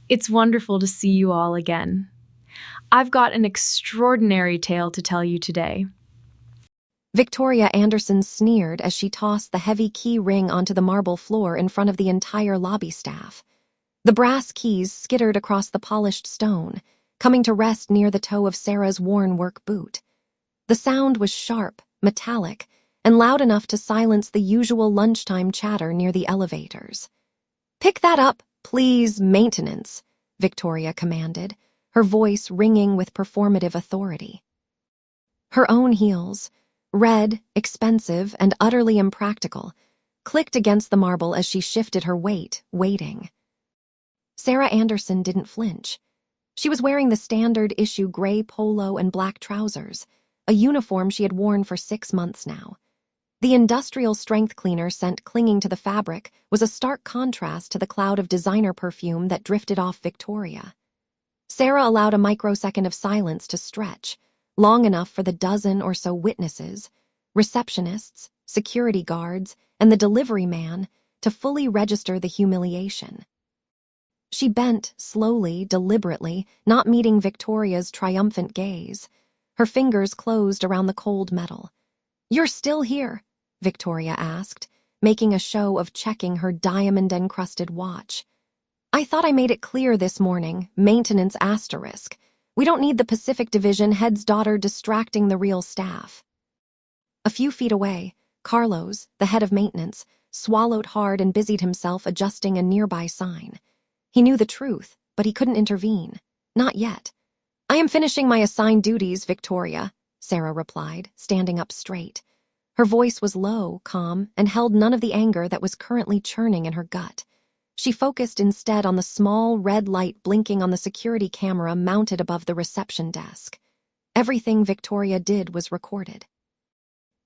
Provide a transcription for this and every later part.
It's wonderful to see you all again. I've got an extraordinary tale to tell you today. Victoria Anderson sneered as she tossed the heavy key ring onto the marble floor in front of the entire lobby staff. The brass keys skittered across the polished stone, coming to rest near the toe of Sarah's worn work boot. The sound was sharp, metallic, and loud enough to silence the usual lunchtime chatter near the elevators. "Pick that up, please, maintenance," Victoria commanded, her voice ringing with performative authority. Her own heels, red, expensive, and utterly impractical, clicked against the marble as she shifted her weight, waiting. Sarah Anderson didn't flinch. She was wearing the standard-issue gray polo and black trousers, a uniform she had worn for 6 months now. The industrial strength cleaner scent clinging to the fabric was a stark contrast to the cloud of designer perfume that drifted off Victoria. Sarah allowed a microsecond of silence to stretch, long enough for the dozen or so witnesses, receptionists, security guards, and the delivery man to fully register the humiliation. She bent, slowly, deliberately, not meeting Victoria's triumphant gaze. Her fingers closed around the cold metal. "You're still here?" Victoria asked, making a show of checking her diamond-encrusted watch. "I thought I made it clear this morning, maintenance asterisk. We don't need the Pacific Division head's daughter distracting the real staff." A few feet away, Carlos, the head of maintenance, swallowed hard and busied himself adjusting a nearby sign. He knew the truth, but he couldn't intervene. Not yet. "I am finishing my assigned duties, Victoria," Sarah replied, standing up straight. Her voice was low, calm, and held none of the anger that was currently churning in her gut. She focused instead on the small red light blinking on the security camera mounted above the reception desk. Everything Victoria did was recorded.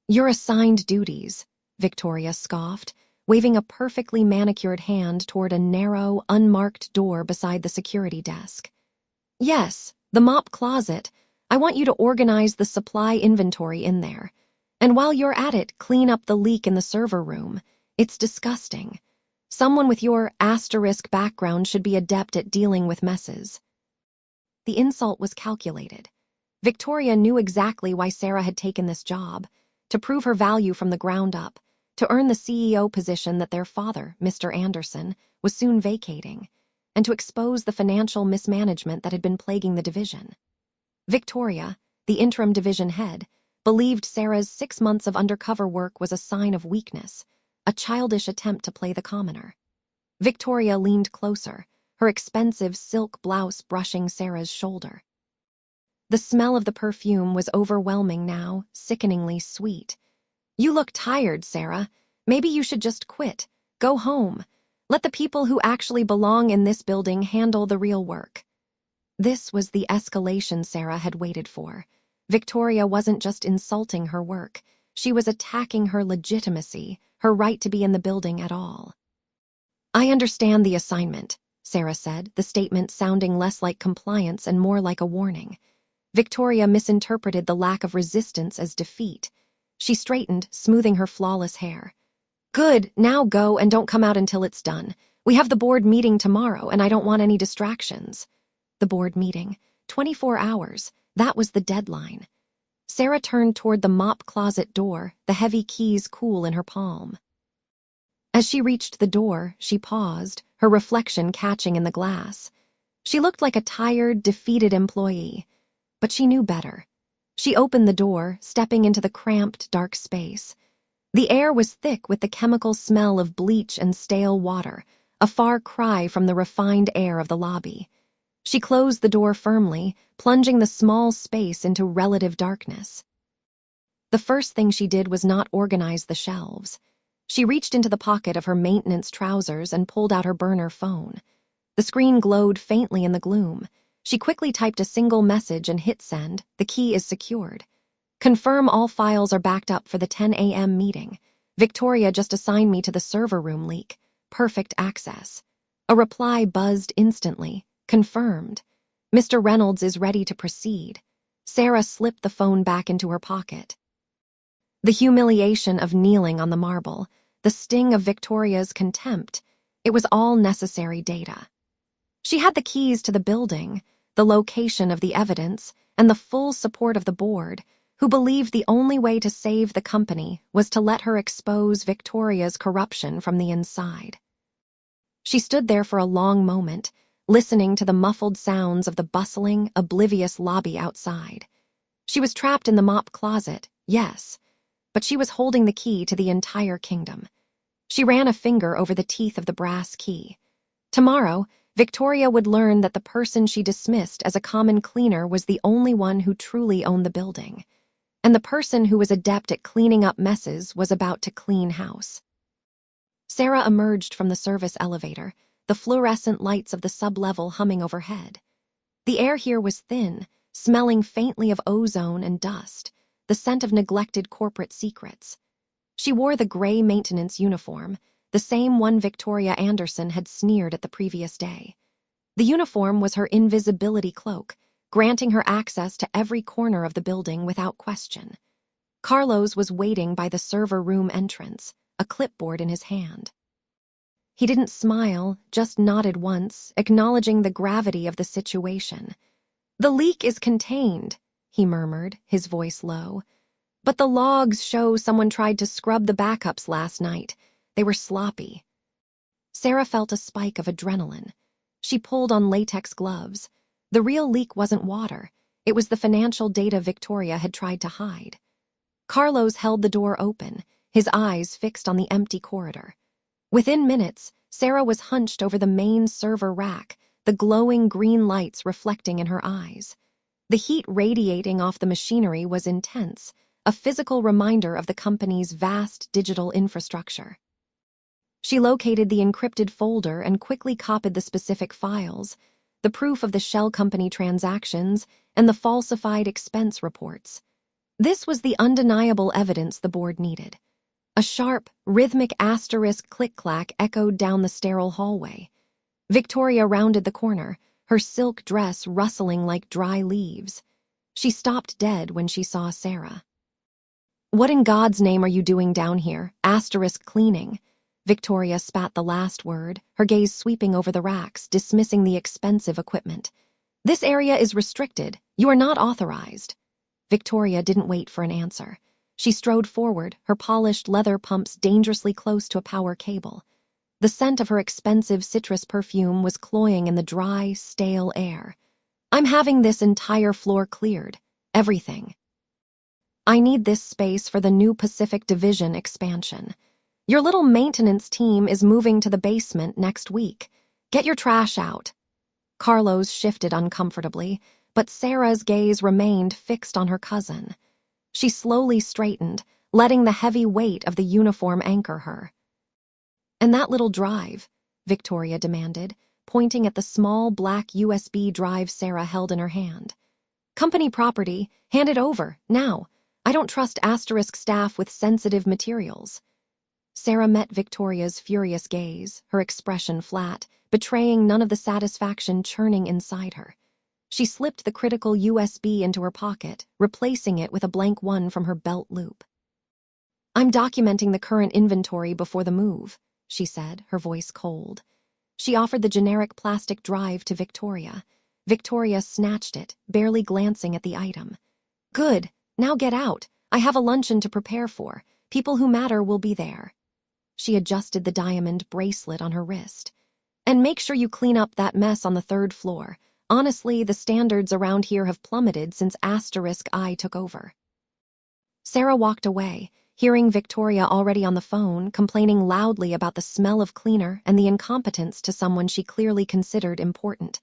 "Your assigned duties," Victoria scoffed, waving a perfectly manicured hand toward a narrow, unmarked door beside the security desk. "Yes, the mop closet. I want you to organize the supply inventory in there. And while you're at it, clean up the leak in the server room. It's disgusting. Someone with your asterisk background should be adept at dealing with messes." The insult was calculated. Victoria knew exactly why Sarah had taken this job, to prove her value from the ground up, to earn the CEO position that their father, Mr. Anderson, was soon vacating, and to expose the financial mismanagement that had been plaguing the division. Victoria, the interim division head, believed Sarah's 6 months of undercover work was a sign of weakness, a childish attempt to play the commoner. Victoria leaned closer, her expensive silk blouse brushing Sarah's shoulder. The smell of the perfume was overwhelming now, sickeningly sweet. "You look tired, Sarah. Maybe you should just quit. Go home. Let the people who actually belong in this building handle the real work." This was the escalation Sarah had waited for. Victoria wasn't just insulting her work. She was attacking her legitimacy, her right to be in the building at all. "I understand the assignment," Sarah said, the statement sounding less like compliance and more like a warning. Victoria misinterpreted the lack of resistance as defeat. She straightened, smoothing her flawless hair. "Good, now go and don't come out until it's done. We have the board meeting tomorrow and I don't want any distractions." The board meeting. 24 hours. That was the deadline. Sarah turned toward the mop closet door, the heavy keys cool in her palm. As she reached the door, she paused, her reflection catching in the glass. She looked like a tired, defeated employee, but she knew better. She opened the door, stepping into the cramped, dark space. The air was thick with the chemical smell of bleach and stale water, a far cry from the refined air of the lobby. She closed the door firmly, plunging the small space into relative darkness. The first thing she did was not organize the shelves. She reached into the pocket of her maintenance trousers and pulled out her burner phone. The screen glowed faintly in the gloom. She quickly typed a single message and hit send. "The key is secured. Confirm all files are backed up for the 10 a.m. meeting. Victoria just assigned me to the server room leak. Perfect access." A reply buzzed instantly. "Confirmed. Mr. Reynolds is ready to proceed." Sarah slipped the phone back into her pocket. The humiliation of kneeling on the marble, the sting of Victoria's contempt, it was all necessary data. She had the keys to the building, the location of the evidence, and the full support of the board, who believed the only way to save the company was to let her expose Victoria's corruption from the inside. She stood there for a long moment, listening to the muffled sounds of the bustling, oblivious lobby outside. She was trapped in the mop closet, yes, but she was holding the key to the entire kingdom. She ran a finger over the teeth of the brass key. Tomorrow, Victoria would learn that the person she dismissed as a common cleaner was the only one who truly owned the building. And the person who was adept at cleaning up messes was about to clean house. Sarah emerged from the service elevator, the fluorescent lights of the sub-level humming overhead. The air here was thin, smelling faintly of ozone and dust, the scent of neglected corporate secrets. She wore the gray maintenance uniform, the same one Victoria Anderson had sneered at the previous day. The uniform was her invisibility cloak, granting her access to every corner of the building without question. Carlos was waiting by the server room entrance, a clipboard in his hand. He didn't smile, just nodded once, acknowledging the gravity of the situation. "The leak is contained," he murmured, his voice low. "But the logs show someone tried to scrub the backups last night. They were sloppy." Sarah felt a spike of adrenaline. She pulled on latex gloves. The real leak wasn't water. It was the financial data Victoria had tried to hide. Carlos held the door open, his eyes fixed on the empty corridor. Within minutes, Sarah was hunched over the main server rack, the glowing green lights reflecting in her eyes. The heat radiating off the machinery was intense, a physical reminder of the company's vast digital infrastructure. She located the encrypted folder and quickly copied the specific files, the proof of the shell company transactions, and the falsified expense reports. This was the undeniable evidence the board needed. A sharp, rhythmic asterisk click-clack echoed down the sterile hallway. Victoria rounded the corner, her silk dress rustling like dry leaves. She stopped dead when she saw Sarah. "What in God's name are you doing down here? Asterisk cleaning." Victoria spat the last word, her gaze sweeping over the racks, dismissing the expensive equipment. "This area is restricted. You are not authorized." Victoria didn't wait for an answer. She strode forward, her polished leather pumps dangerously close to a power cable. The scent of her expensive citrus perfume was cloying in the dry, stale air. "I'm having this entire floor cleared. Everything. I need this space for the new Pacific Division expansion. Your little maintenance team is moving to the basement next week. Get your trash out." Carlos shifted uncomfortably, but Sarah's gaze remained fixed on her cousin. She slowly straightened, letting the heavy weight of the uniform anchor her. "And that little drive?" Victoria demanded, pointing at the small black USB drive Sarah held in her hand. "Company property. Hand it over, now. I don't trust asterisk staff with sensitive materials." Sarah met Victoria's furious gaze, her expression flat, betraying none of the satisfaction churning inside her. She slipped the critical USB into her pocket, replacing it with a blank one from her belt loop. "I'm documenting the current inventory before the move," she said, her voice cold. She offered the generic plastic drive to Victoria. Victoria snatched it, barely glancing at the item. "Good, now get out. I have a luncheon to prepare for. People who matter will be there." She adjusted the diamond bracelet on her wrist. "And make sure you clean up that mess on the 3rd floor. Honestly, the standards around here have plummeted since Asterisk I took over." Sarah walked away, hearing Victoria already on the phone, complaining loudly about the smell of cleaner and the incompetence to someone she clearly considered important.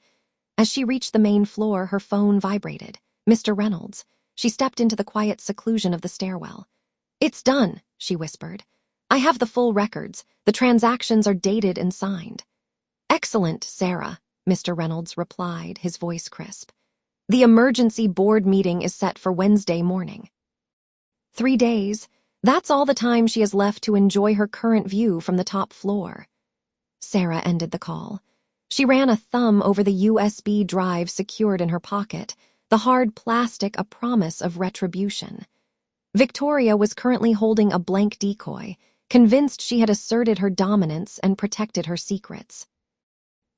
As she reached the main floor, her phone vibrated. Mr. Reynolds. She stepped into the quiet seclusion of the stairwell. "It's done," she whispered. "I have the full records. The transactions are dated and signed." "Excellent, Sarah," Mr. Reynolds replied, his voice crisp. "The emergency board meeting is set for Wednesday morning." 3 days. That's all the time she has left to enjoy her current view from the top floor. Sarah ended the call. She ran a thumb over the USB drive secured in her pocket, the hard plastic a promise of retribution. Victoria was currently holding a blank decoy, convinced she had asserted her dominance and protected her secrets.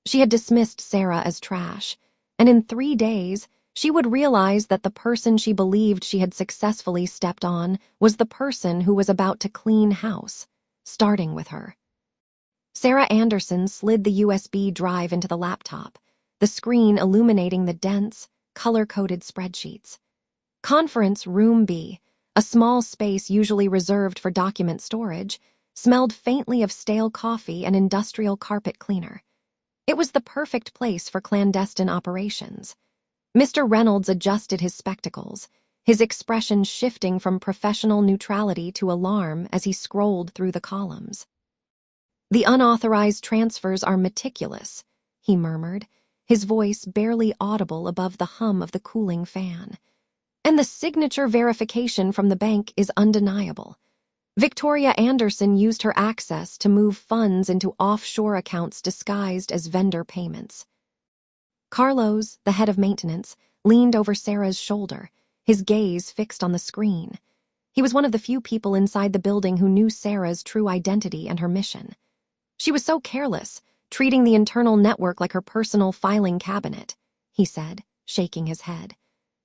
She had dismissed Sarah as trash, and in 3 days, she would realize that the person she believed she had successfully stepped on was the person who was about to clean house, starting with her. Sarah Anderson slid the USB drive into the laptop, the screen illuminating the dense, color-coded spreadsheets. Conference Room B, a small space usually reserved for document storage, smelled faintly of stale coffee and industrial carpet cleaner. It was the perfect place for clandestine operations. Mr. Reynolds adjusted his spectacles, his expression shifting from professional neutrality to alarm as he scrolled through the columns. "The unauthorized transfers are meticulous," he murmured, his voice barely audible above the hum of the cooling fan. "And the signature verification from the bank is undeniable. Victoria Anderson used her access to move funds into offshore accounts disguised as vendor payments." Carlos, the head of maintenance, leaned over Sarah's shoulder, his gaze fixed on the screen. He was one of the few people inside the building who knew Sarah's true identity and her mission. "She was so careless, treating the internal network like her personal filing cabinet," he said, shaking his head.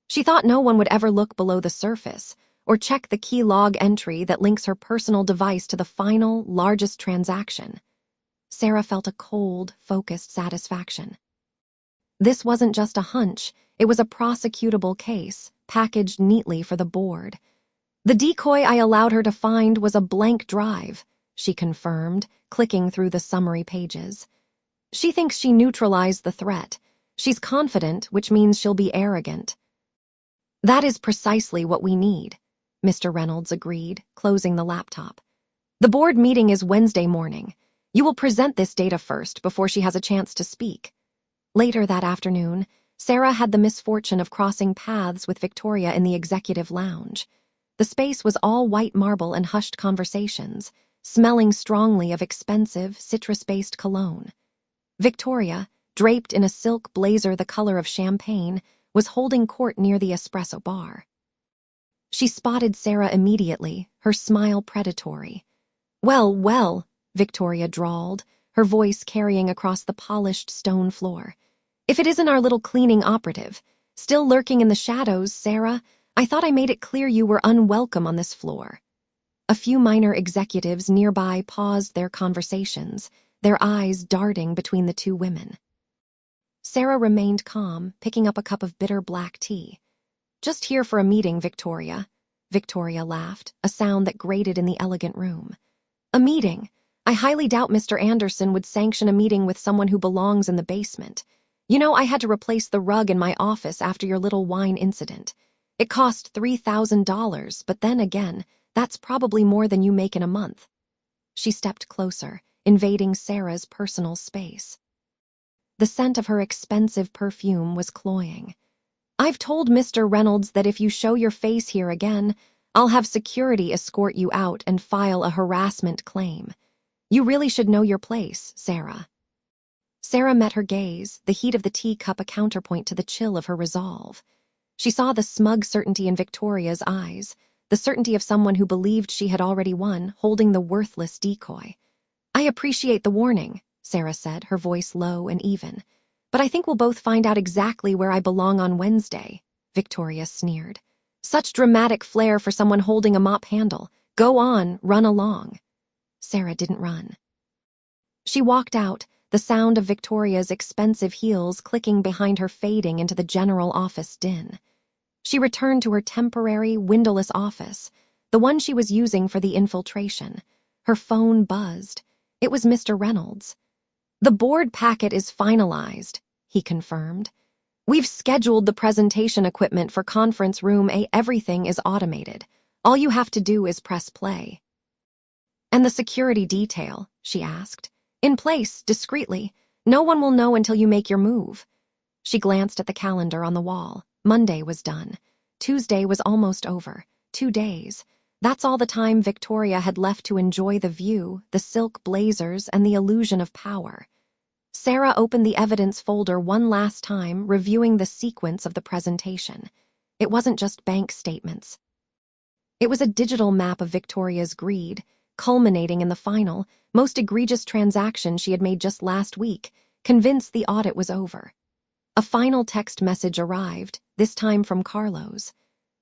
"She thought no one would ever look below the surface or check the key log entry that links her personal device to the final, largest transaction." Sarah felt a cold, focused satisfaction. This wasn't just a hunch, it was a prosecutable case, packaged neatly for the board. "The decoy I allowed her to find was a blank drive," she confirmed, clicking through the summary pages. "She thinks she neutralized the threat. She's confident, which means she'll be arrogant." "That is precisely what we need," Mr. Reynolds agreed, closing the laptop. "The board meeting is Wednesday morning. You will present this data first before she has a chance to speak." Later that afternoon, Sarah had the misfortune of crossing paths with Victoria in the executive lounge. The space was all white marble and hushed conversations, smelling strongly of expensive, citrus-based cologne. Victoria, draped in a silk blazer the color of champagne, was holding court near the espresso bar. She spotted Sarah immediately, her smile predatory. "Well, well," Victoria drawled, her voice carrying across the polished stone floor. "If it isn't our little cleaning operative, still lurking in the shadows, Sarah, I thought I made it clear you were unwelcome on this floor." A few minor executives nearby paused their conversations, their eyes darting between the two women. Sarah remained calm, picking up a cup of bitter black tea. "Just here for a meeting, Victoria." Victoria laughed, a sound that grated in the elegant room. "A meeting? I highly doubt Mr. Anderson would sanction a meeting with someone who belongs in the basement. You know, I had to replace the rug in my office after your little wine incident. It cost $3,000, but then again, that's probably more than you make in a month." She stepped closer, invading Sarah's personal space. The scent of her expensive perfume was cloying. "I've told Mr. Reynolds that if you show your face here again, I'll have security escort you out and file a harassment claim. You really should know your place, Sarah." Sarah met her gaze, the heat of the teacup a counterpoint to the chill of her resolve. She saw the smug certainty in Victoria's eyes, the certainty of someone who believed she had already won, holding the worthless decoy. "I appreciate the warning," Sarah said, her voice low and even. "But I think we'll both find out exactly where I belong on Wednesday," Victoria sneered. "Such dramatic flair for someone holding a mop handle. Go on, run along." Sarah didn't run. She walked out, the sound of Victoria's expensive heels clicking behind her fading into the general office din. She returned to her temporary, windowless office, the one she was using for the infiltration. Her phone buzzed. It was Mr. Reynolds. "The board packet is finalized," he confirmed. "We've scheduled the presentation equipment for conference room A. Everything is automated. All you have to do is press play." "And the security detail?" she asked. "In place, discreetly. No one will know until you make your move." She glanced at the calendar on the wall. Monday was done. Tuesday was almost over. 2 days. That's all the time Victoria had left to enjoy the view, the silk blazers, and the illusion of power. Sarah opened the evidence folder one last time, reviewing the sequence of the presentation. It wasn't just bank statements. It was a digital map of Victoria's greed, culminating in the final, most egregious transaction she had made just last week, convinced the audit was over. A final text message arrived, this time from Carlos.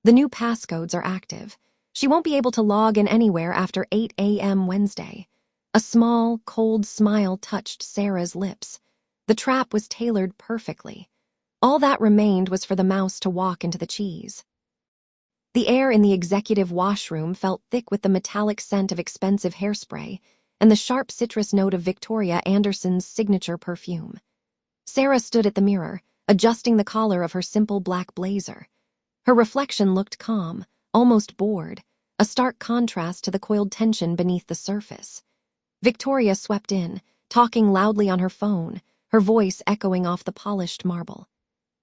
The new passcodes are active. She won't be able to log in anywhere after 8 a.m. Wednesday. A small, cold smile touched Sarah's lips. The trap was tailored perfectly. All that remained was for the mouse to walk into the cheese. The air in the executive washroom felt thick with the metallic scent of expensive hairspray and the sharp citrus note of Victoria Anderson's signature perfume. Sarah stood at the mirror, adjusting the collar of her simple black blazer. Her reflection looked calm, almost bored, a stark contrast to the coiled tension beneath the surface. Victoria swept in, talking loudly on her phone, her voice echoing off the polished marble.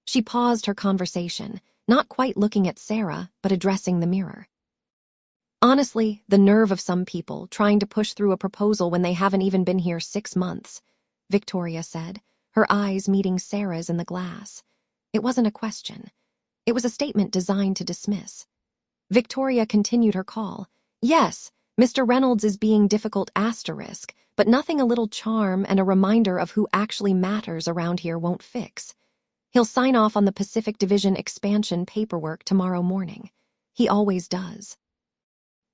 She paused her conversation, not quite looking at Sarah, but addressing the mirror. Honestly, the nerve of some people trying to push through a proposal when they haven't even been here 6 months, Victoria said, her eyes meeting Sarah's in the glass. It wasn't a question. It was a statement designed to dismiss. Victoria continued her call. Yes, Mr. Reynolds is being difficult asterisk, but nothing a little charm and a reminder of who actually matters around here won't fix. He'll sign off on the Pacific Division expansion paperwork tomorrow morning. He always does.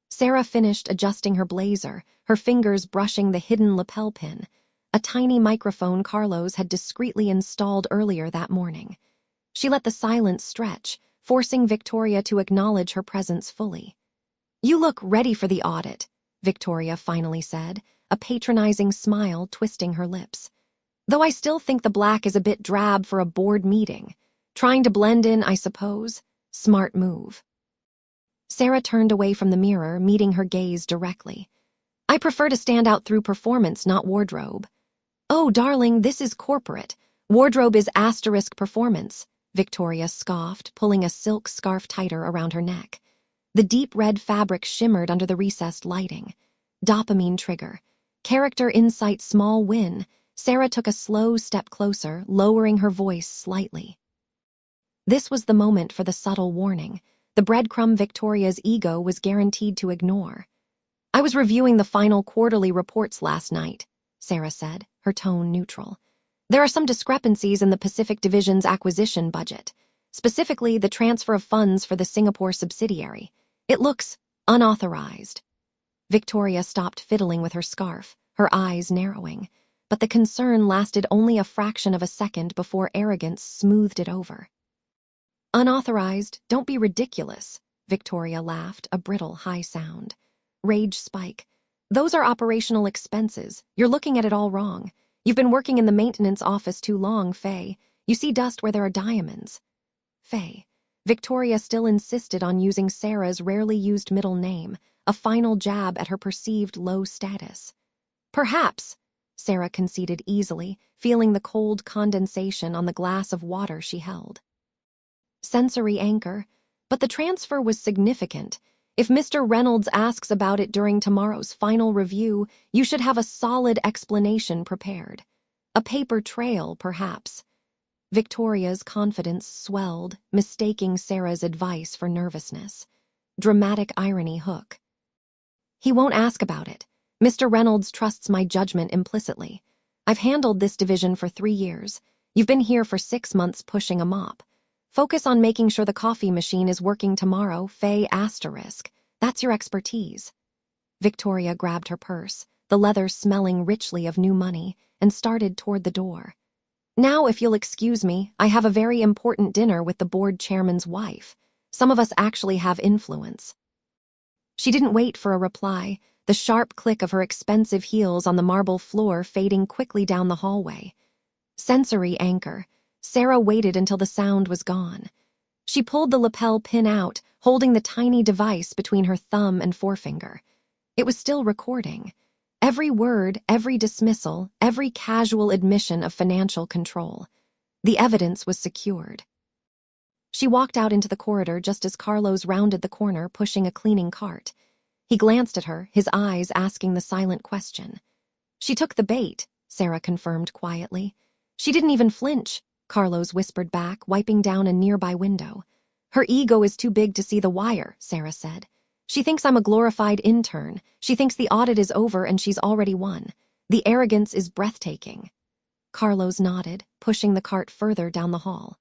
Sarah finished adjusting her blazer, her fingers brushing the hidden lapel pin, a tiny microphone Carlos had discreetly installed earlier that morning. She let the silence stretch, forcing Victoria to acknowledge her presence fully. "You look ready for the audit," Victoria finally said, a patronizing smile twisting her lips. "Though I still think the black is a bit drab for a board meeting. Trying to blend in, I suppose. Smart move." Sarah turned away from the mirror, meeting her gaze directly. "I prefer to stand out through performance, not wardrobe." "Oh, darling, this is corporate. Wardrobe is asterisk performance," Victoria scoffed, pulling a silk scarf tighter around her neck. The deep red fabric shimmered under the recessed lighting. Dopamine trigger. Character insight small win. Sarah took a slow step closer, lowering her voice slightly. This was the moment for the subtle warning, the breadcrumb Victoria's ego was guaranteed to ignore. "I was reviewing the final quarterly reports last night," Sarah said, her tone neutral. "There are some discrepancies in the Pacific Division's acquisition budget, specifically the transfer of funds for the Singapore subsidiary. It looks unauthorized." Victoria stopped fiddling with her scarf, her eyes narrowing, but the concern lasted only a fraction of a second before arrogance smoothed it over. "Unauthorized? Don't be ridiculous," Victoria laughed, a brittle, high sound. Rage spike. "Those are operational expenses. You're looking at it all wrong. You've been working in the maintenance office too long, Faye. You see dust where there are diamonds." Faye. Victoria still insisted on using Sarah's rarely used middle name, a final jab at her perceived low status. "Perhaps," Sarah conceded easily, feeling the cold condensation on the glass of water she held. Sensory anchor. "But the transfer was significant. If Mr. Reynolds asks about it during tomorrow's final review, you should have a solid explanation prepared. A paper trail, perhaps." Victoria's confidence swelled, mistaking Sarah's advice for nervousness. Dramatic irony hook. "He won't ask about it. Mr. Reynolds trusts my judgment implicitly. I've handled this division for 3 years. You've been here for 6 months pushing a mop. Focus on making sure the coffee machine is working tomorrow, Faye asterisk. That's your expertise." Victoria grabbed her purse, the leather smelling richly of new money, and started toward the door. "Now, if you'll excuse me, I have a very important dinner with the board chairman's wife. Some of us actually have influence." She didn't wait for a reply, the sharp click of her expensive heels on the marble floor fading quickly down the hallway. Sensory anchor. Sarah waited until the sound was gone. She pulled the lapel pin out, holding the tiny device between her thumb and forefinger. It was still recording. Every word, every dismissal, every casual admission of financial control. The evidence was secured. She walked out into the corridor just as Carlos rounded the corner, pushing a cleaning cart. He glanced at her, his eyes asking the silent question. "She took the bait," Sarah confirmed quietly. "She didn't even flinch," Carlos whispered back, wiping down a nearby window. "Her ego is too big to see the wire," Sarah said. "She thinks I'm a glorified intern. She thinks the audit is over and she's already won. The arrogance is breathtaking." Carlos nodded, pushing the cart further down the hall.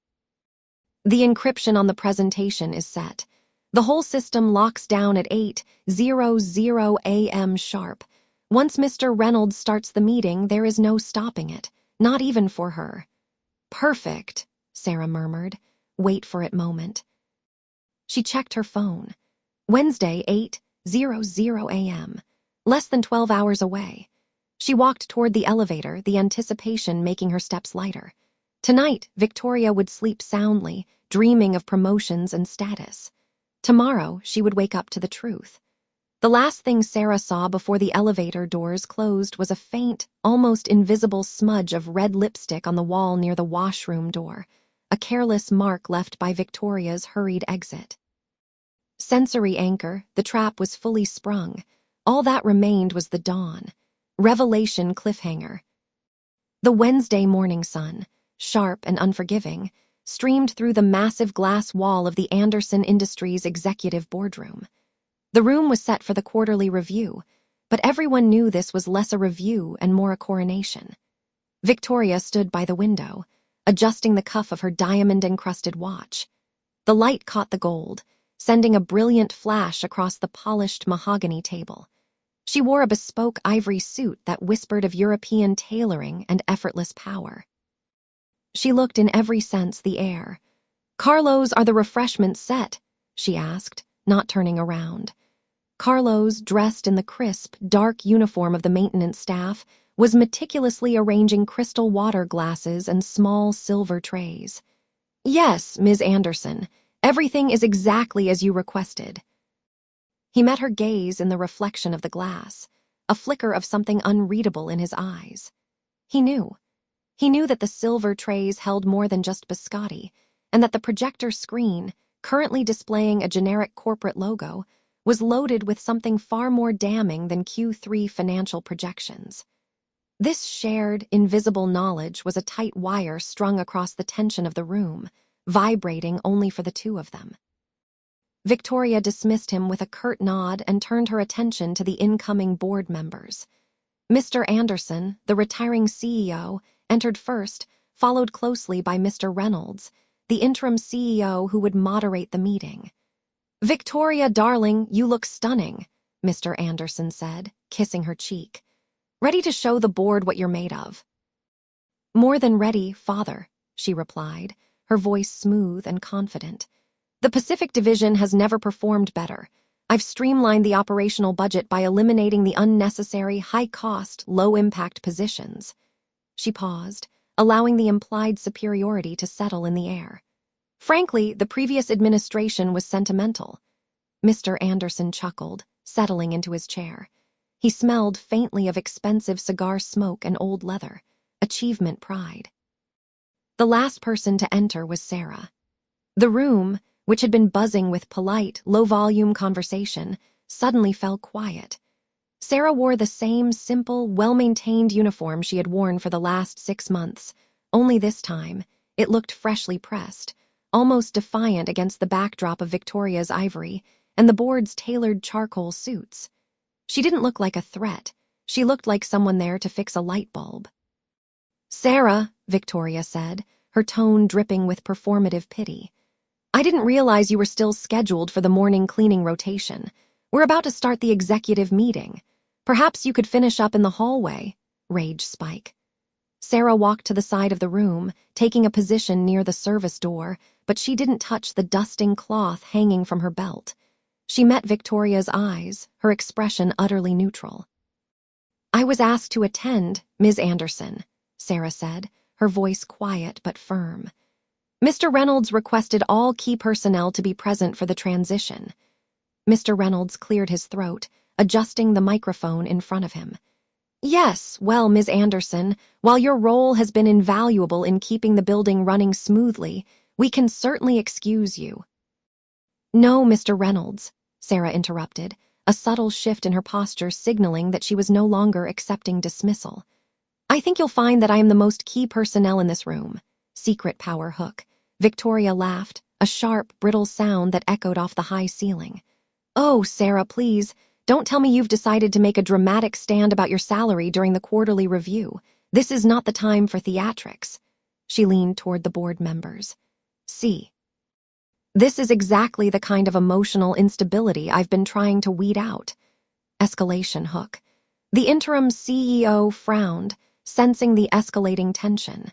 The encryption on the presentation is set. The whole system locks down at 8:00 a.m. sharp. Once Mr. Reynolds starts the meeting, there is no stopping it, not even for her. Perfect, Sarah murmured. Wait for it moment. She checked her phone. Wednesday, 8:00 a.m. Less than 12 hours away. She walked toward the elevator, the anticipation making her steps lighter. Tonight, Victoria would sleep soundly, dreaming of promotions and status. Tomorrow, she would wake up to the truth. The last thing Sarah saw before the elevator doors closed was a faint, almost invisible smudge of red lipstick on the wall near the washroom door, a careless mark left by Victoria's hurried exit. Sensory anchor, the trap was fully sprung. All that remained was the dawn. Revelation cliffhanger. The Wednesday morning sun, sharp and unforgiving, streamed through the massive glass wall of the Anderson Industries executive boardroom. The room was set for the quarterly review, but everyone knew this was less a review and more a coronation. Victoria stood by the window, adjusting the cuff of her diamond-encrusted watch. The light caught the gold, sending a brilliant flash across the polished mahogany table. She wore a bespoke ivory suit that whispered of European tailoring and effortless power. She looked in every sense the heir. "Carlos, are the refreshments set?" she asked, not turning around. Carlos, dressed in the crisp, dark uniform of the maintenance staff, was meticulously arranging crystal water glasses and small silver trays. "Yes, Ms. Anderson, everything is exactly as you requested." He met her gaze in the reflection of the glass, a flicker of something unreadable in his eyes. He knew. He knew that the silver trays held more than just biscotti, and that the projector screen, currently displaying a generic corporate logo, was loaded with something far more damning than Q3 financial projections. This shared, invisible knowledge was a tight wire strung across the tension of the room, vibrating only for the two of them. Victoria dismissed him with a curt nod and turned her attention to the incoming board members. Mr. Anderson, the retiring CEO, entered first, followed closely by Mr. Reynolds, the interim CEO who would moderate the meeting. "Victoria, darling, you look stunning," Mr. Anderson said, kissing her cheek. "Ready to show the board what you're made of?" "More than ready, father," she replied, her voice smooth and confident. "The Pacific Division has never performed better. I've streamlined the operational budget by eliminating the unnecessary, high-cost, low-impact positions." She paused, allowing the implied superiority to settle in the air. "Frankly, the previous administration was sentimental." Mr. Anderson chuckled, settling into his chair. He smelled faintly of expensive cigar smoke and old leather, achievement pride. The last person to enter was Sarah. The room, which had been buzzing with polite, low-volume conversation, suddenly fell quiet. Sarah wore the same simple, well-maintained uniform she had worn for the last 6 months, only this time, it looked freshly pressed, almost defiant against the backdrop of Victoria's ivory and the board's tailored charcoal suits. She didn't look like a threat. She looked like someone there to fix a light bulb. "Sarah," Victoria said, her tone dripping with performative pity. "I didn't realize you were still scheduled for the morning cleaning rotation. We're about to start the executive meeting. Perhaps you could finish up in the hallway," raged Spike. Sarah walked to the side of the room, taking a position near the service door, but she didn't touch the dusting cloth hanging from her belt. She met Victoria's eyes, her expression utterly neutral. "I was asked to attend, Ms. Anderson," Sarah said, her voice quiet but firm. "Mr. Reynolds requested all key personnel to be present for the transition." Mr. Reynolds cleared his throat, adjusting the microphone in front of him. "Yes, well, Ms. Anderson, while your role has been invaluable in keeping the building running smoothly, we can certainly excuse you." "No, Mr. Reynolds," Sarah interrupted, a subtle shift in her posture signaling that she was no longer accepting dismissal. "I think you'll find that I am the most key personnel in this room." Secret power hook. Victoria laughed, a sharp, brittle sound that echoed off the high ceiling. "Oh, Sarah, please, don't tell me you've decided to make a dramatic stand about your salary during the quarterly review. This is not the time for theatrics. She leaned toward the board members. See. This is exactly the kind of emotional instability I've been trying to weed out. Escalation hook. The interim CEO frowned, sensing the escalating tension.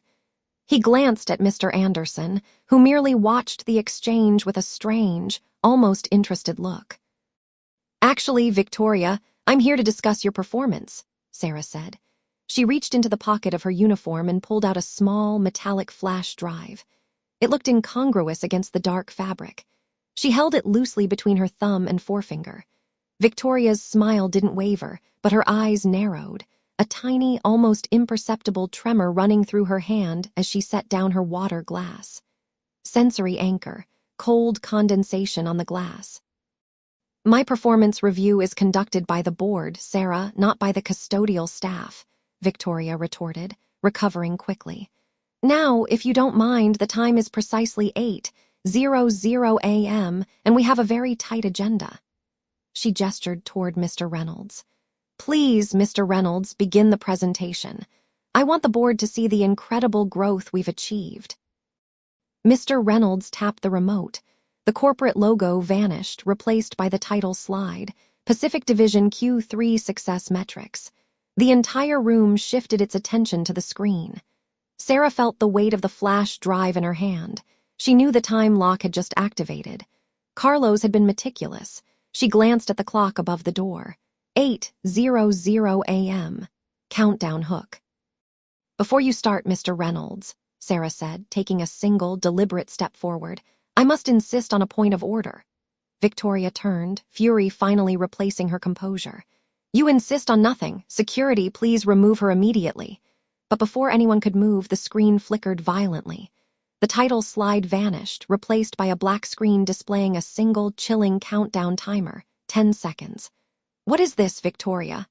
He glanced at Mr. Anderson, who merely watched the exchange with a strange, almost interested look. Actually, Victoria, I'm here to discuss your performance, Sarah said. She reached into the pocket of her uniform and pulled out a small, metallic flash drive. It looked incongruous against the dark fabric. She held it loosely between her thumb and forefinger. Victoria's smile didn't waver, but her eyes narrowed, a tiny, almost imperceptible tremor running through her hand as she set down her water glass. Sensory anchor, cold condensation on the glass. My performance review is conducted by the board, Sarah, not by the custodial staff, Victoria retorted, recovering quickly. Now, if you don't mind, the time is precisely 8:00 a.m., and we have a very tight agenda. She gestured toward Mr. Reynolds. Please, Mr. Reynolds, begin the presentation. I want the board to see the incredible growth we've achieved. Mr. Reynolds tapped the remote. The corporate logo vanished, replaced by the title slide, Pacific Division Q3 Success Metrics. The entire room shifted its attention to the screen. Sarah felt the weight of the flash drive in her hand. She knew the time lock had just activated. Carlos had been meticulous. She glanced at the clock above the door. 8:00 a.m. Countdown hook. Before you start, Mr. Reynolds, Sarah said, taking a single, deliberate step forward, I must insist on a point of order. Victoria turned, fury finally replacing her composure. You insist on nothing. Security, please remove her immediately. But before anyone could move, the screen flickered violently. The title slide vanished, replaced by a black screen displaying a single, chilling countdown timer, 10 seconds. What is this, Victoria?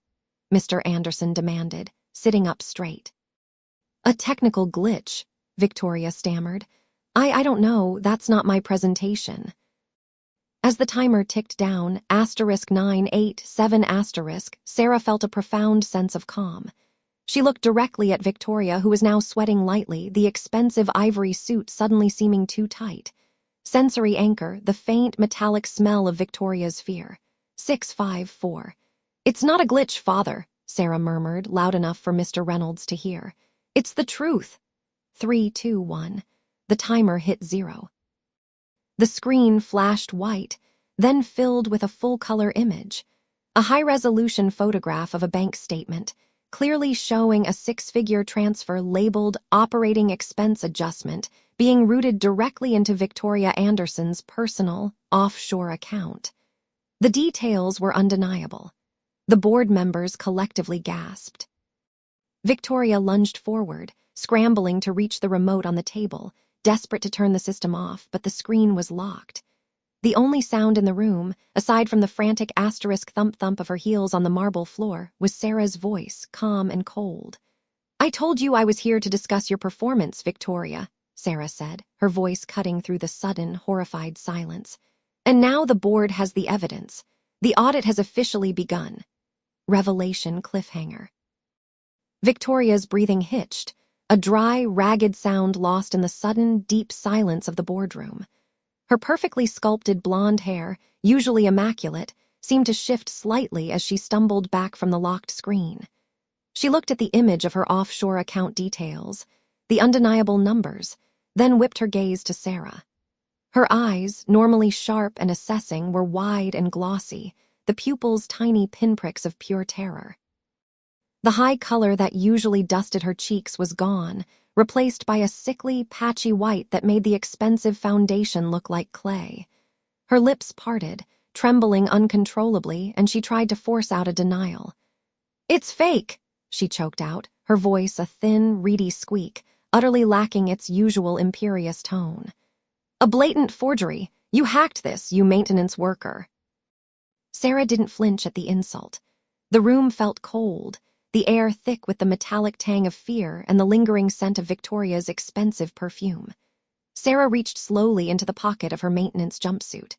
Mr. Anderson demanded, sitting up straight. A technical glitch, Victoria stammered. I don't know, that's not my presentation. As the timer ticked down, *987*, Sarah felt a profound sense of calm. She looked directly at Victoria, who was now sweating lightly, the expensive ivory suit suddenly seeming too tight. Sensory anchor, the faint metallic smell of Victoria's fear. 654. It's not a glitch, Father, Sarah murmured, loud enough for Mr. Reynolds to hear. It's the truth. 3, 2, 1. The timer hit 0. The screen flashed white, then filled with a full-color image. A high-resolution photograph of a bank statement, clearly showing a 6-figure transfer labeled Operating Expense Adjustment being routed directly into Victoria Anderson's personal, offshore account. The details were undeniable. The board members collectively gasped. Victoria lunged forward, scrambling to reach the remote on the table, desperate to turn the system off, but the screen was locked. The only sound in the room, aside from the frantic asterisk thump-thump of her heels on the marble floor, was Sarah's voice, calm and cold. I told you I was here to discuss your performance, Victoria, Sarah said, her voice cutting through the sudden, horrified silence. And now the board has the evidence. The audit has officially begun. Revelation cliffhanger. Victoria's breathing hitched, a dry, ragged sound lost in the sudden, deep silence of the boardroom. Her perfectly sculpted blonde hair, usually immaculate, seemed to shift slightly as she stumbled back from the locked screen. She looked at the image of her offshore account details, the undeniable numbers, then whipped her gaze to Sarah. Her eyes, normally sharp and assessing, were wide and glossy, the pupils tiny pinpricks of pure terror. The high color that usually dusted her cheeks was gone, replaced by a sickly, patchy white that made the expensive foundation look like clay. Her lips parted, trembling uncontrollably, and she tried to force out a denial. It's fake, she choked out, her voice a thin, reedy squeak, utterly lacking its usual imperious tone. A blatant forgery. You hacked this, you maintenance worker. Sarah didn't flinch at the insult. The room felt cold, the air thick with the metallic tang of fear and the lingering scent of Victoria's expensive perfume. Sarah reached slowly into the pocket of her maintenance jumpsuit.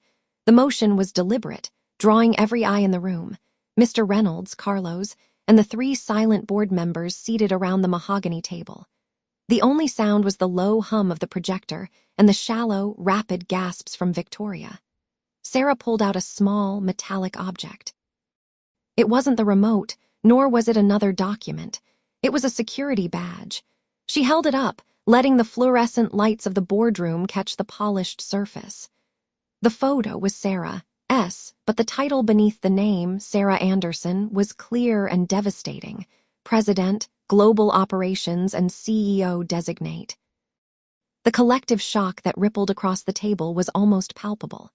The motion was deliberate, drawing every eye in the room. Mr. Reynolds, Carlos, and the 3 silent board members seated around the mahogany table. The only sound was the low hum of the projector and the shallow, rapid gasps from Victoria. Sarah pulled out a small, metallic object. It wasn't the remote, nor was it another document. It was a security badge. She held it up, letting the fluorescent lights of the boardroom catch the polished surface. The photo was Sarah S., but the title beneath the name, Sarah Anderson, was clear and devastating: President, Global Operations and CEO Designate. The collective shock that rippled across the table was almost palpable.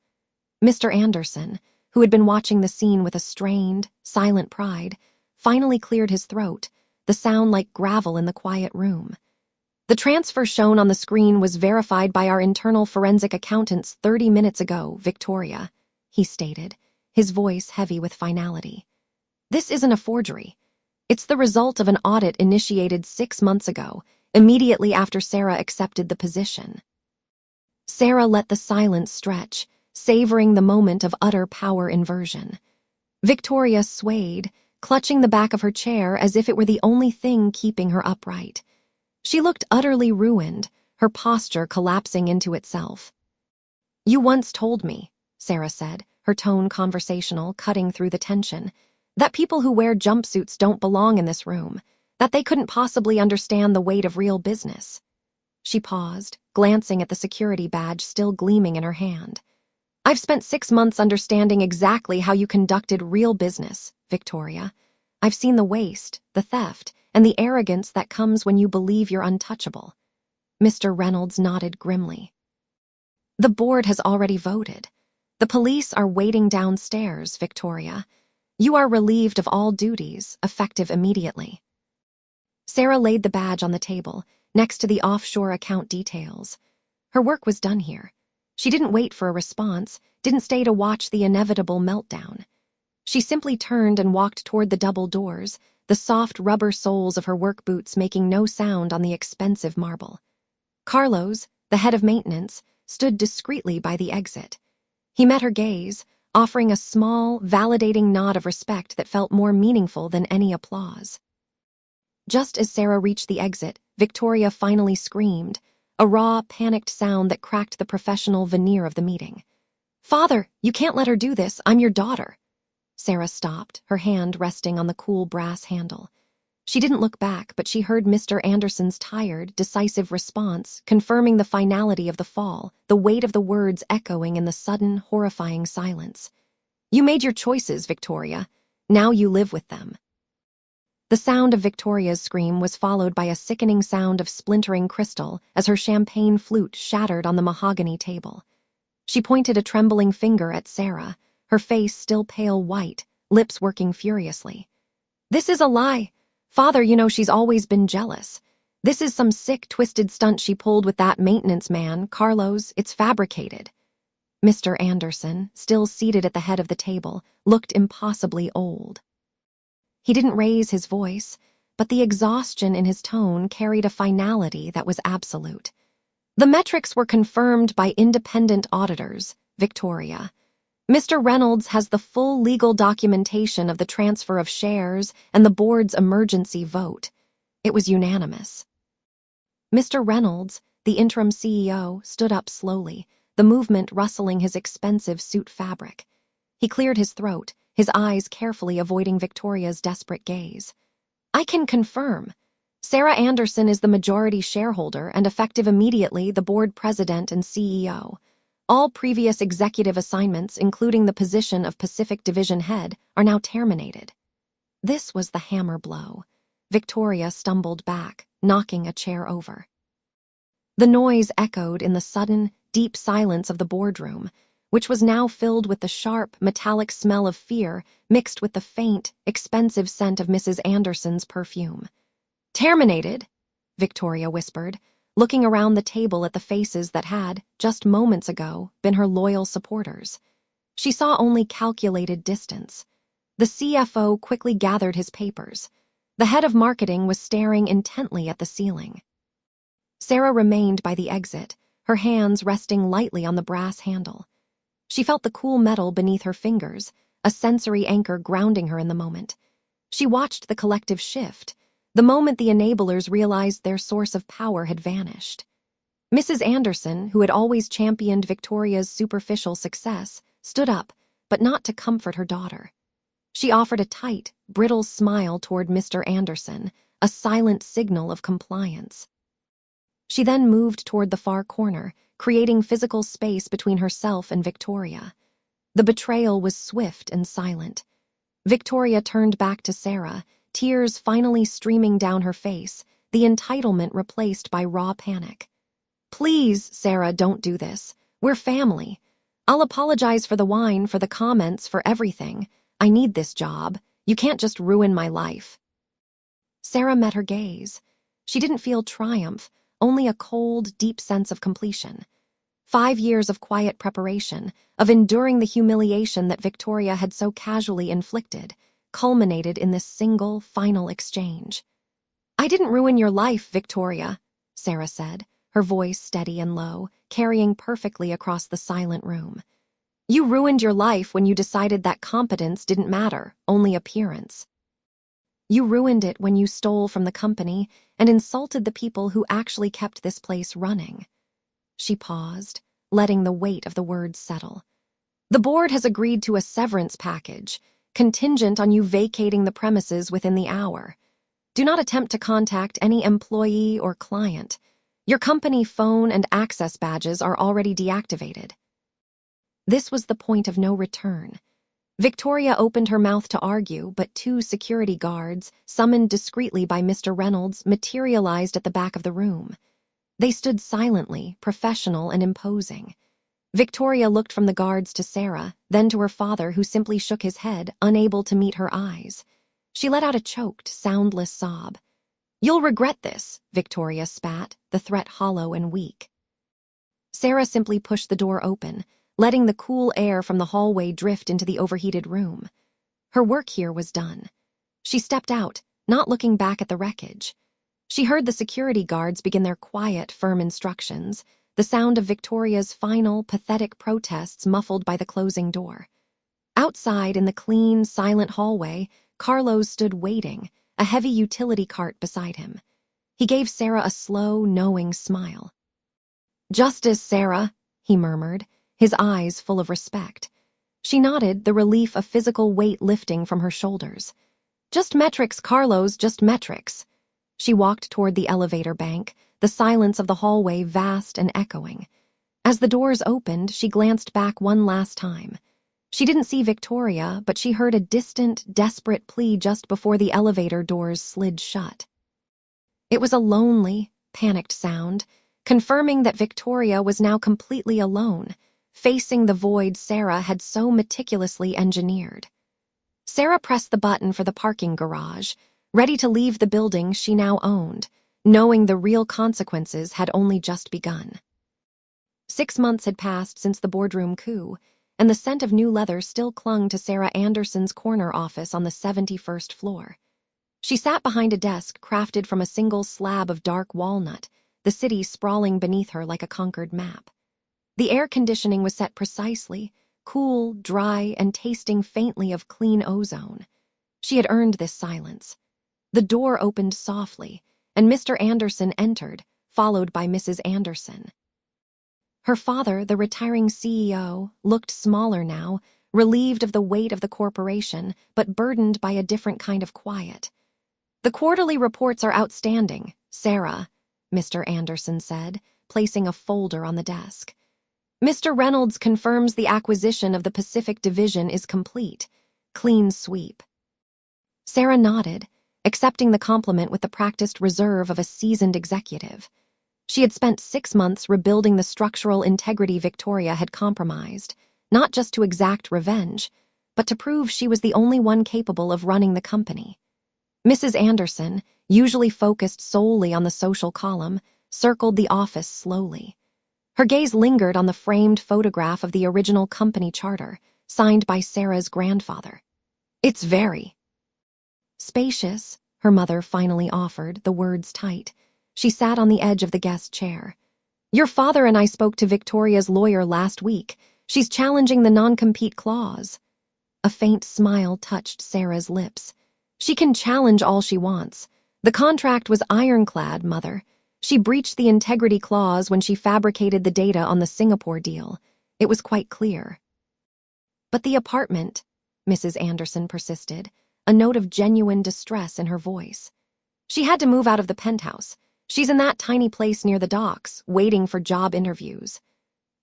Mr. Anderson, who had been watching the scene with a strained, silent pride, finally cleared his throat, the sound like gravel in the quiet room. The transfer shown on the screen was verified by our internal forensic accountants 30 minutes ago, Victoria, he stated, his voice heavy with finality. This isn't a forgery. It's the result of an audit initiated 6 months ago, immediately after Sarah accepted the position. Sarah let the silence stretch, savoring the moment of utter power inversion. Victoria swayed, clutching the back of her chair as if it were the only thing keeping her upright. She looked utterly ruined, her posture collapsing into itself. "You once told me," Sarah said, her tone conversational, cutting through the tension, "that people who wear jumpsuits don't belong in this room, that they couldn't possibly understand the weight of real business." She paused, glancing at the security badge still gleaming in her hand. "I've spent 6 months understanding exactly how you conducted real business, Victoria. I've seen the waste, the theft, and the arrogance that comes when you believe you're untouchable." Mr. Reynolds nodded grimly. "The board has already voted. The police are waiting downstairs, Victoria. You are relieved of all duties, effective immediately." Sarah laid the badge on the table, next to the offshore account details. Her work was done here. She didn't wait for a response, didn't stay to watch the inevitable meltdown. She simply turned and walked toward the double doors, the soft rubber soles of her work boots making no sound on the expensive marble. Carlos, the head of maintenance, stood discreetly by the exit. He met her gaze, offering a small, validating nod of respect that felt more meaningful than any applause. Just as Sarah reached the exit, Victoria finally screamed, a raw, panicked sound that cracked the professional veneer of the meeting. "Father, you can't let her do this. I'm your daughter." Sarah stopped, her hand resting on the cool brass handle. She didn't look back, but she heard Mr. Anderson's tired, decisive response, confirming the finality of the fall, the weight of the words echoing in the sudden, horrifying silence. "You made your choices, Victoria. Now you live with them." The sound of Victoria's scream was followed by a sickening sound of splintering crystal as her champagne flute shattered on the mahogany table. She pointed a trembling finger at Sarah, her face still pale white, lips working furiously. "This is a lie. Father, you know she's always been jealous. This is some sick, twisted stunt she pulled with that maintenance man, Carlos. It's fabricated." Mr. Anderson, still seated at the head of the table, looked impossibly old. He didn't raise his voice, but the exhaustion in his tone carried a finality that was absolute. "The metrics were confirmed by independent auditors, Victoria. Mr. Reynolds has the full legal documentation of the transfer of shares and the board's emergency vote. It was unanimous." Mr. Reynolds, the interim CEO, stood up slowly, the movement rustling his expensive suit fabric. He cleared his throat, his eyes carefully avoiding Victoria's desperate gaze. "I can confirm. Sarah Anderson is the majority shareholder and effective immediately the board president and CEO. All previous executive assignments, including the position of Pacific Division head, are now terminated." This was the hammer blow. Victoria stumbled back, knocking a chair over. The noise echoed in the sudden, deep silence of the boardroom, which was now filled with the sharp, metallic smell of fear mixed with the faint, expensive scent of Mrs. Anderson's perfume. "Terminated," Victoria whispered, looking around the table at the faces that had, just moments ago, been her loyal supporters. She saw only calculated distance. The CFO quickly gathered his papers. The head of marketing was staring intently at the ceiling. Sarah remained by the exit, her hands resting lightly on the brass handle. She felt the cool metal beneath her fingers, a sensory anchor grounding her in the moment. She watched the collective shift, the moment the enablers realized their source of power had vanished. Mrs. Anderson, who had always championed Victoria's superficial success, stood up, but not to comfort her daughter. She offered a tight, brittle smile toward Mr. Anderson, a silent signal of compliance. She then moved toward the far corner, creating physical space between herself and Victoria. The betrayal was swift and silent. Victoria turned back to Sarah, tears finally streaming down her face, the entitlement replaced by raw panic. "Please, Sarah, don't do this. We're family. I'll apologize for the wine, for the comments, for everything. I need this job. You can't just ruin my life." Sarah met her gaze. She didn't feel triumph, only a cold, deep sense of completion. 5 years of quiet preparation, of enduring the humiliation that Victoria had so casually inflicted, culminated in this single, final exchange. "I didn't ruin your life, Victoria," Sarah said, her voice steady and low, carrying perfectly across the silent room. "You ruined your life when you decided that competence didn't matter, only appearance. You ruined it when you stole from the company and insulted the people who actually kept this place running." She paused, letting the weight of the words settle. "The board has agreed to a severance package, contingent on you vacating the premises within the hour. Do not attempt to contact any employee or client. Your company phone and access badges are already deactivated." This was the point of no return. Victoria opened her mouth to argue, but 2 security guards, summoned discreetly by Mr. Reynolds, materialized at the back of the room. They stood silently, professional and imposing. Victoria looked from the guards to Sarah, then to her father, who simply shook his head, unable to meet her eyes. She let out a choked, soundless sob. "You'll regret this," Victoria spat, the threat hollow and weak. Sarah simply pushed the door open, letting the cool air from the hallway drift into the overheated room. Her work here was done. She stepped out, not looking back at the wreckage. She heard the security guards begin their quiet, firm instructions, the sound of Victoria's final, pathetic protests muffled by the closing door. Outside, in the clean, silent hallway, Carlos stood waiting, a heavy utility cart beside him. He gave Sarah a slow, knowing smile. "Justice, Sarah," he murmured, his eyes full of respect. She nodded, the relief of physical weight lifting from her shoulders. "Just metrics, Carlos, just metrics." She walked toward the elevator bank, the silence of the hallway vast and echoing. As the doors opened, she glanced back one last time. She didn't see Victoria, but she heard a distant, desperate plea just before the elevator doors slid shut. It was a lonely, panicked sound, confirming that Victoria was now completely alone, facing the void Sarah had so meticulously engineered. Sarah pressed the button for the parking garage, ready to leave the building she now owned, knowing the real consequences had only just begun. 6 months had passed since the boardroom coup, and the scent of new leather still clung to Sarah Anderson's corner office on the 71st floor. She sat behind a desk crafted from a single slab of dark walnut, the city sprawling beneath her like a conquered map. The air conditioning was set precisely, cool, dry, and tasting faintly of clean ozone. She had earned this silence. The door opened softly, and Mr. Anderson entered, followed by Mrs. Anderson. Her father, the retiring CEO, looked smaller now, relieved of the weight of the corporation, but burdened by a different kind of quiet. "The quarterly reports are outstanding, Sarah," Mr. Anderson said, placing a folder on the desk. "Mr. Reynolds confirms the acquisition of the Pacific Division is complete. Clean sweep." Sarah nodded, accepting the compliment with the practiced reserve of a seasoned executive. She had spent 6 months rebuilding the structural integrity Victoria had compromised, not just to exact revenge, but to prove she was the only one capable of running the company. Mrs. Anderson, usually focused solely on the social column, circled the office slowly. Her gaze lingered on the framed photograph of the original company charter, signed by Sarah's grandfather. "It's very spacious," her mother finally offered, the words tight. She sat on the edge of the guest chair. "Your father and I spoke to Victoria's lawyer last week. She's challenging the non-compete clause." A faint smile touched Sarah's lips. She can challenge all she wants. The contract was ironclad, Mother. She breached the integrity clause when she fabricated the data on the Singapore deal. It was quite clear. But the apartment, Mrs. Anderson persisted, a note of genuine distress in her voice. She had to move out of the penthouse. She's in that tiny place near the docks, waiting for job interviews.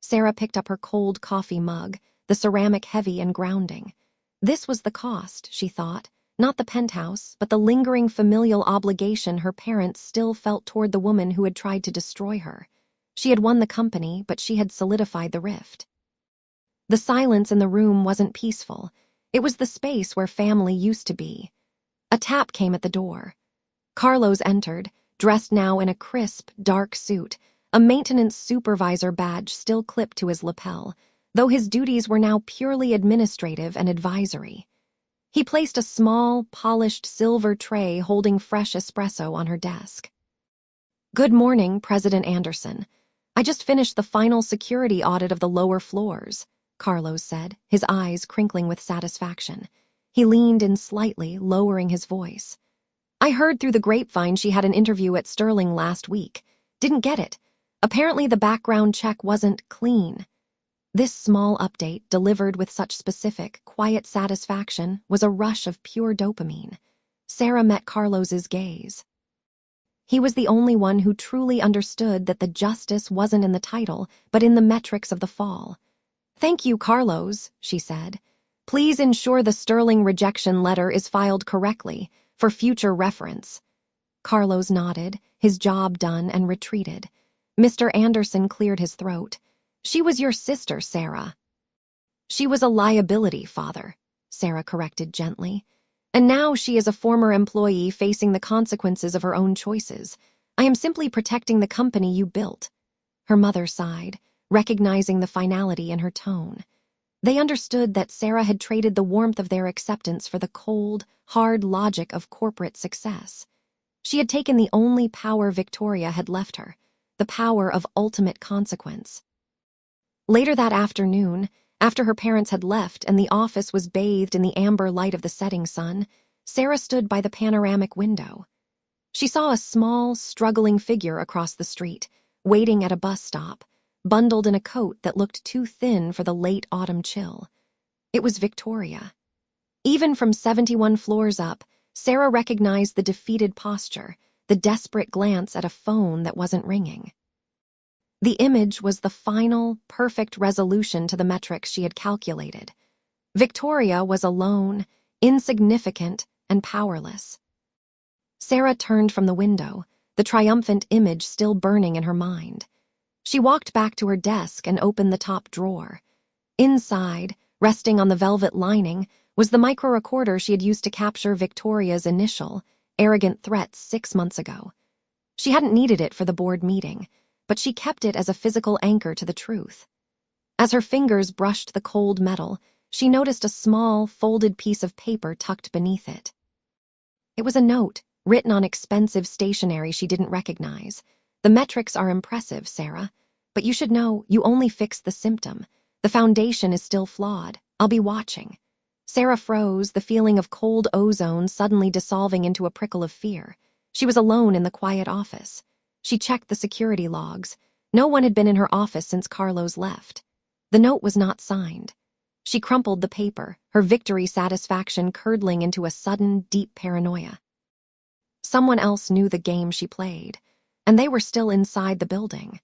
Sarah picked up her cold coffee mug, the ceramic heavy and grounding. This was the cost, she thought, not the penthouse, but the lingering familial obligation her parents still felt toward the woman who had tried to destroy her. She had won the company, but she had solidified the rift. The silence in the room wasn't peaceful. It was the space where family used to be. A tap came at the door. Carlos entered, dressed now in a crisp, dark suit, a maintenance supervisor badge still clipped to his lapel, though his duties were now purely administrative and advisory. He placed a small, polished silver tray holding fresh espresso on her desk. "Good morning, President Anderson. I just finished the final security audit of the lower floors," Carlos said, his eyes crinkling with satisfaction. He leaned in slightly, lowering his voice. "I heard through the grapevine she had an interview at Sterling last week. Didn't get it. Apparently the background check wasn't clean." This small update, delivered with such specific, quiet satisfaction, was a rush of pure dopamine. Sarah met Carlos's gaze. He was the only one who truly understood that the justice wasn't in the title, but in the metrics of the fall. "Thank you, Carlos," she said. "Please ensure the Sterling rejection letter is filed correctly, for future reference." Carlos nodded, his job done, and retreated. Mr. Anderson cleared his throat. "She was your sister, Sarah." "She was a liability, Father," Sarah corrected gently. "And now she is a former employee facing the consequences of her own choices. I am simply protecting the company you built." Her mother sighed, recognizing the finality in her tone. They understood that Sarah had traded the warmth of their acceptance for the cold, hard logic of corporate success. She had taken the only power Victoria had left her, the power of ultimate consequence. Later that afternoon, after her parents had left and the office was bathed in the amber light of the setting sun, Sarah stood by the panoramic window. She saw a small, struggling figure across the street, waiting at a bus stop, bundled in a coat that looked too thin for the late autumn chill. It was Victoria. Even from 71 floors up, Sarah recognized the defeated posture, the desperate glance at a phone that wasn't ringing. The image was the final, perfect resolution to the metrics she had calculated. Victoria was alone, insignificant, and powerless. Sarah turned from the window, the triumphant image still burning in her mind. She walked back to her desk and opened the top drawer. Inside, resting on the velvet lining, was the micro-recorder she had used to capture Victoria's initial, arrogant threats 6 months ago. She hadn't needed it for the board meeting, but she kept it as a physical anchor to the truth. As her fingers brushed the cold metal, she noticed a small, folded piece of paper tucked beneath it. It was a note, written on expensive stationery she didn't recognize. "The metrics are impressive, Sarah, but you should know you only fixed the symptom. The foundation is still flawed. I'll be watching." Sarah froze, the feeling of cold ozone suddenly dissolving into a prickle of fear. She was alone in the quiet office. She checked the security logs. No one had been in her office since Carlos left. The note was not signed. She crumpled the paper, her victory satisfaction curdling into a sudden, deep paranoia. Someone else knew the game she played, and they were still inside the building.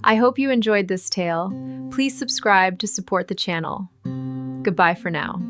I hope you enjoyed this tale. Please subscribe to support the channel. Goodbye for now.